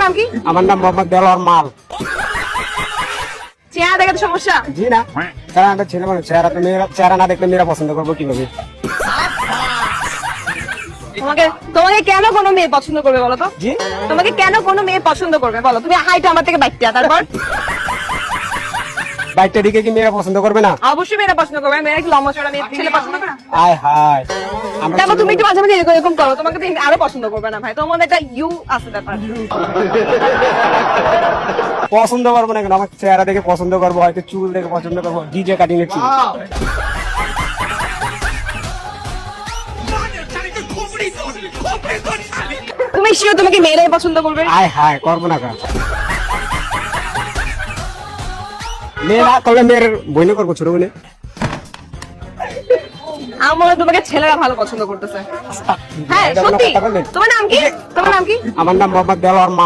নাম কি? আমার নাম মোহাম্মদ দেলোয়ার মাল। চেহারা দেখে তো সমস্যা। জি না, কারণ একটা ছেলে মানুষ চেহারা না দেখলে মেয়েরা পছন্দ করবো কিভাবে? তোমাকে কেন কোনো মেয়ে পছন্দ করবে বলো তো? জি, তোমাকে কেন কোনো মেয়ে পছন্দ করবে বলো? তুমি হাইট আমার থেকে বাইকটা, তারপর বাইকটা দিকে কি মেয়েরা পছন্দ করবে না? অবশ্যই মেয়েরা পছন্দ করবে। মেয়েরা কি লম্বা চড়া মেয়ে ছেলে পছন্দ করে না? আয় হায়, আমরা তারপর তুমি একটু মাঝে মাঝে এরকম করো, তোমাকে তো আরো পছন্দ করবে না ভাই। তোমার মধ্যে একটা ইউ আছে ব্যাপার। পছন্দ করবো না কেন? আমার চেহারা দেখে পছন্দ করবো, হয়তো চুল দেখে পছন্দ করবো, ডিজে কাটিং এর চুল। তুমি শিওর তোমাকে মেয়েরাই পছন্দ করবে? আয় হায়, করবো না কেন? মেয়ে না করলে মেয়ের বইনে করবো, ছোট বইনে। আমার মনে হয় তোমাকে ছেলেরা ভালো পছন্দ করতেছে। হ্যাঁ সত্যি। তোমার নাম কি? তোমার নাম কি? আমার নাম মোহাম্মদ দেলোয়ার মাল।